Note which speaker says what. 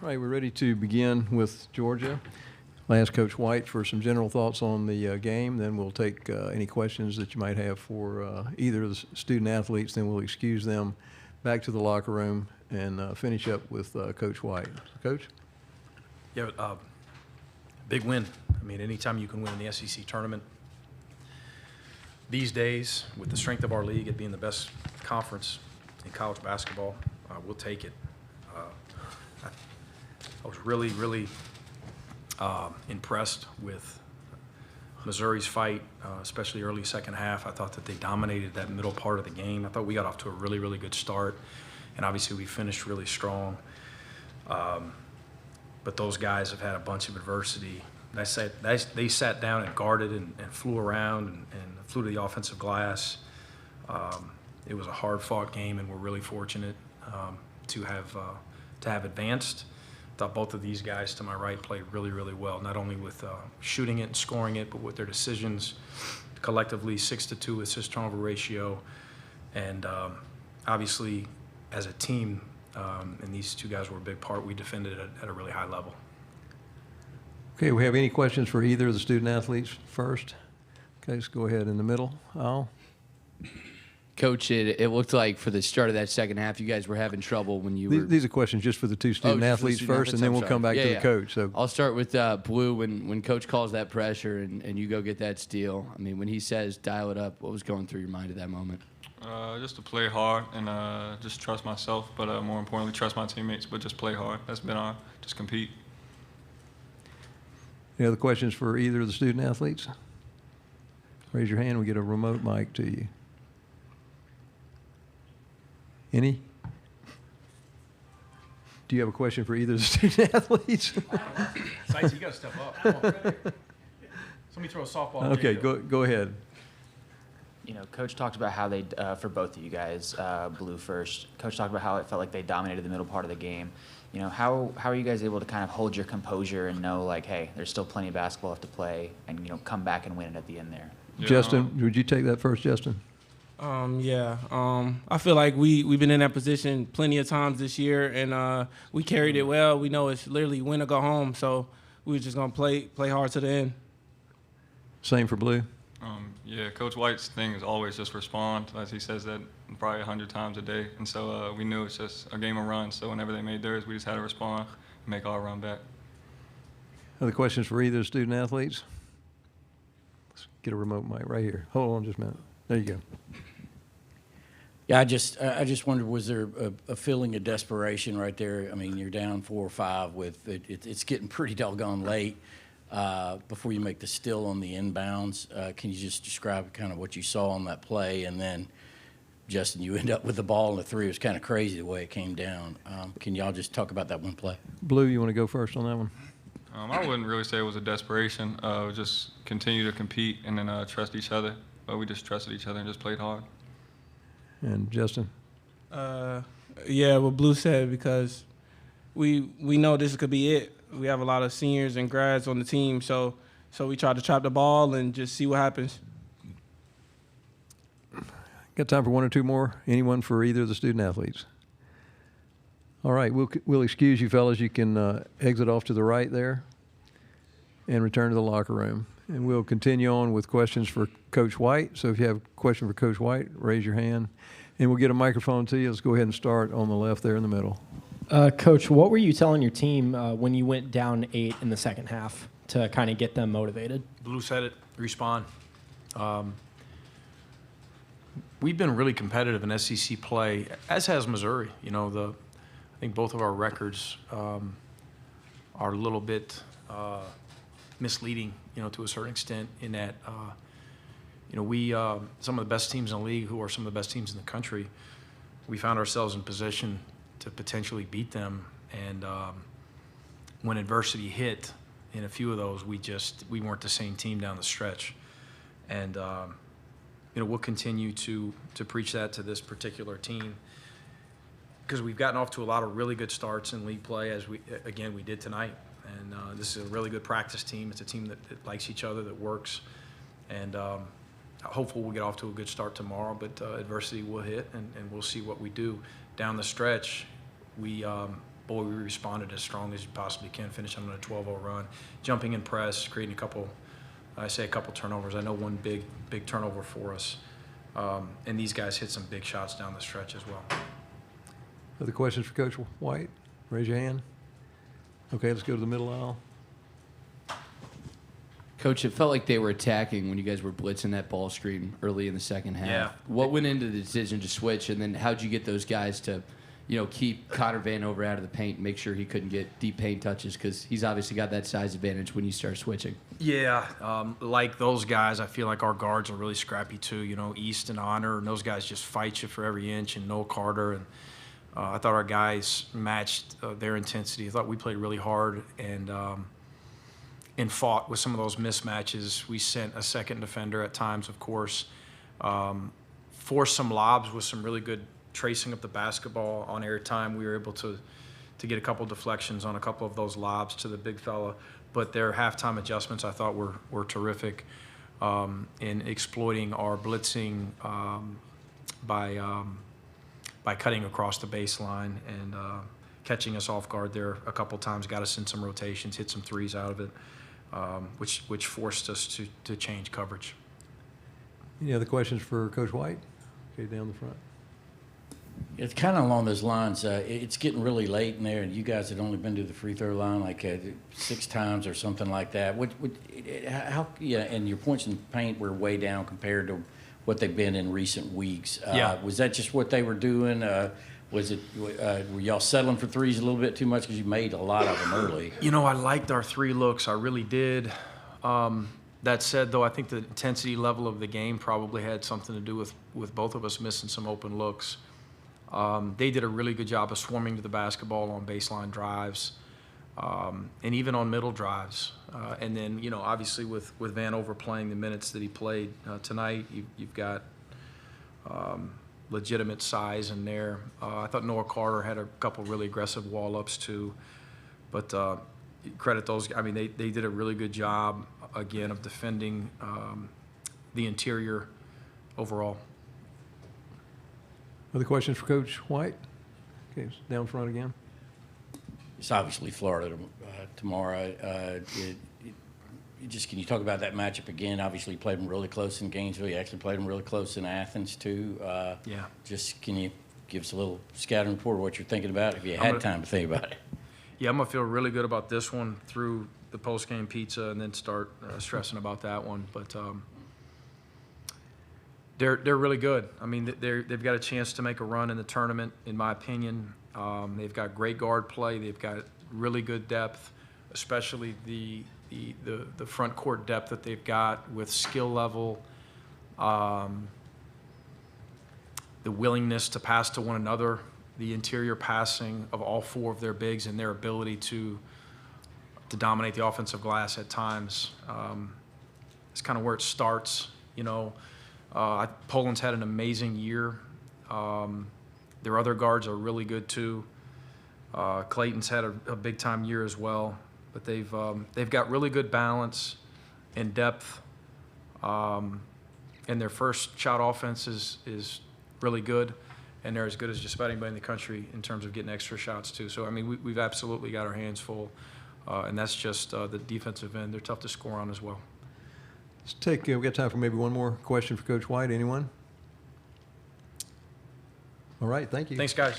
Speaker 1: right, we're ready to begin with Georgia. I'll ask Coach White for some general thoughts on the game. Then we'll take any questions that you might have for either of the student athletes. Then we'll excuse them back to the locker room and finish up with Coach White. Coach?
Speaker 2: Yeah, big win. I mean, anytime you can win in the SEC tournament, these days, with the strength of our league, it being the best conference in college basketball, we'll take it. I was really, really impressed with Missouri's fight, especially early second half. I thought that they dominated that middle part of the game. I thought we got off to a really, really good start, and obviously we finished really strong. But those guys have had a bunch of adversity. They sat down and guarded and flew around and flew to the offensive glass. It was a hard-fought game, and we're really fortunate to have advanced. I thought both of these guys to my right played really, really well, not only with shooting it and scoring it, but with their decisions. Collectively, 6-2 assist-turnover ratio, and obviously, as a team, and these two guys were a big part, we defended it at a really high level.
Speaker 1: Okay, we have any questions for either of the student athletes first? Okay, let's go ahead in the middle. Al?
Speaker 3: Coach, it looked like for the start of that second half, you guys were having trouble when you were.
Speaker 1: These are questions just for the two student athletes first, and then we'll come back to the coach. So
Speaker 3: I'll start with Blue. When Coach calls that pressure and you go get that steal, I mean, when he says dial it up, what was going through your mind at that moment?
Speaker 4: Just to play hard and just trust myself, but more importantly, trust my teammates, but just play hard. That's been our, just compete.
Speaker 1: Any other questions for either of the student athletes? Raise your hand. We get a remote mic to you. Any? Do you have a question for either of the student athletes?
Speaker 2: Sites, you got to step up. Come on. Somebody throw a softball.
Speaker 1: Okay, go ahead.
Speaker 5: You know, Coach talked about how they, for both of you guys, Blue first. Coach talked about how it felt like they dominated the middle part of the game. You know, how are you guys able to kind of hold your composure and know, like, hey, there's still plenty of basketball left to play, and, you know, come back and win it at the end there?
Speaker 4: Yeah,
Speaker 1: Justin, would you take that first, Justin?
Speaker 6: I feel like we've been in that position plenty of times this year, and we carried it well. We know it's literally win or go home, so we were just going to play hard to the end.
Speaker 1: Same for Blue?
Speaker 4: Yeah, Coach White's thing is always just respond, as he says that probably 100 times a day. And so we knew it's just a game of runs, so whenever they made theirs, we just had to respond and make our run back.
Speaker 1: Other questions for either student athletes? Let's get a remote mic right here. Hold on just a minute. There you go.
Speaker 7: Yeah, I just wondered, was there a feeling of desperation right there? I mean, you're down 4 or 5 with it's getting pretty doggone late before you make the steal on the inbounds. Can you just describe kind of what you saw on that play? And then, Justin, you end up with the ball and the 3. It was kind of crazy the way it came down. Can y'all just talk about that one play?
Speaker 1: Blue, you want to go first on that one?
Speaker 4: I wouldn't really say it was a desperation. Just continue to compete and then trust each other. But we just trusted each other and just played hard.
Speaker 1: And Justin?
Speaker 6: Yeah, what Blue said, because we know this could be it. We have a lot of seniors and grads on the team, so we try to trap the ball and just see what happens.
Speaker 1: Got time for 1 or 2 more? Anyone for either of the student athletes? All right, we'll excuse you fellas. You can exit off to the right there and return to the locker room. And we'll continue on with questions for Coach White. So if you have a question for Coach White, raise your hand. And we'll get a microphone to you. Let's go ahead and start on the left there in the middle.
Speaker 8: Coach, what were you telling your team when you went down 8 in the second half to kind of get them motivated?
Speaker 2: Blue said it, respond. We've been really competitive in SEC play, as has Missouri. You know, I think both of our records are a little bit misleading, you know, to a certain extent in that, you know, we, some of the best teams in the league who are some of the best teams in the country, we found ourselves in position to potentially beat them. And when adversity hit in a few of those, we weren't the same team down the stretch. And, you know, we'll continue to preach that to this particular team because we've gotten off to a lot of really good starts in league play, as we did tonight. And this is a really good practice team. It's a team that likes each other, that works. And hopefully we'll get off to a good start tomorrow, but adversity will hit, and we'll see what we do. Down the stretch, we boy, we responded as strong as you possibly can, finishing on a 12-0 run, jumping in press, creating a couple turnovers. I know one big turnover for us. And these guys hit some big shots down the stretch as well.
Speaker 1: Other questions for Coach White? Raise your hand. Okay, let's go to the middle aisle.
Speaker 3: Coach, it felt like they were attacking when you guys were blitzing that ball screen early in the second half.
Speaker 2: Yeah.
Speaker 3: What went into the decision to switch, and then how'd you get those guys to, keep Connor Vanover out of the paint and make sure he couldn't get deep paint touches, because he's obviously got that size advantage when you start switching?
Speaker 2: Yeah, like those guys, I feel like our guards are really scrappy too. East and Honor, and those guys just fight you for every inch, and Noah Carter. And I thought our guys matched their intensity. I thought we played really hard and fought with some of those mismatches. We sent a second defender at times, of course, forced some lobs with some really good tracing of the basketball on air time. We were able to get a couple deflections on a couple of those lobs to the big fella. But their halftime adjustments, I thought, were terrific in exploiting our blitzing by cutting across the baseline and catching us off guard there a couple times, got us in some rotations, hit some threes out of it. Which forced us to change coverage.
Speaker 1: Any other questions for Coach White? Okay, down the front.
Speaker 7: It's kind of along those lines. It's getting really late in there, and you guys had only been to the free throw line like 6 times or something like that. And your points in paint were way down compared to what they've been in recent weeks.
Speaker 2: Yeah.
Speaker 7: Was that just what they were doing? Were y'all settling for threes a little bit too much because you made a lot of them early?
Speaker 2: I liked our 3 looks. I really did. That said, though, I think the intensity level of the game probably had something to do with both of us missing some open looks. They did a really good job of swarming to the basketball on baseline drives and even on middle drives. And then, obviously with Vanover playing the minutes that he played tonight, you've got legitimate size in there. I thought Noah Carter had a couple really aggressive wall-ups too. But credit those. I mean, they did a really good job, again, of defending the interior overall.
Speaker 1: Other questions for Coach White? Okay, down front again.
Speaker 7: It's obviously Florida tomorrow. Can you talk about that matchup again? Obviously, you played them really close in Gainesville. You actually played them really close in Athens, too.
Speaker 2: Yeah.
Speaker 7: Can you give us a little scouting report of what you're thinking about, if you had time to think about it?
Speaker 2: Yeah, I'm going to feel really good about this one through the post-game pizza and then start stressing about that one. But they're really good. I mean, they've got a chance to make a run in the tournament, in my opinion. They've got great guard play. They've got really good depth, especially the front court depth that they've got with skill level, the willingness to pass to one another, the interior passing of all 4 of their bigs, and their ability to dominate the offensive glass at times. It's kind of where it starts, Poland's had an amazing year. Their other guards are really good too. Clayton's had a big-time year as well. But they've got really good balance and depth, and their first shot offense is really good, and they're as good as just about anybody in the country in terms of getting extra shots too. So I mean, we've absolutely got our hands full, and that's just the defensive end. They're tough to score on as well.
Speaker 1: Let's take. We've got time for maybe one more question for Coach White. Anyone? All right. Thank you.
Speaker 2: Thanks, guys.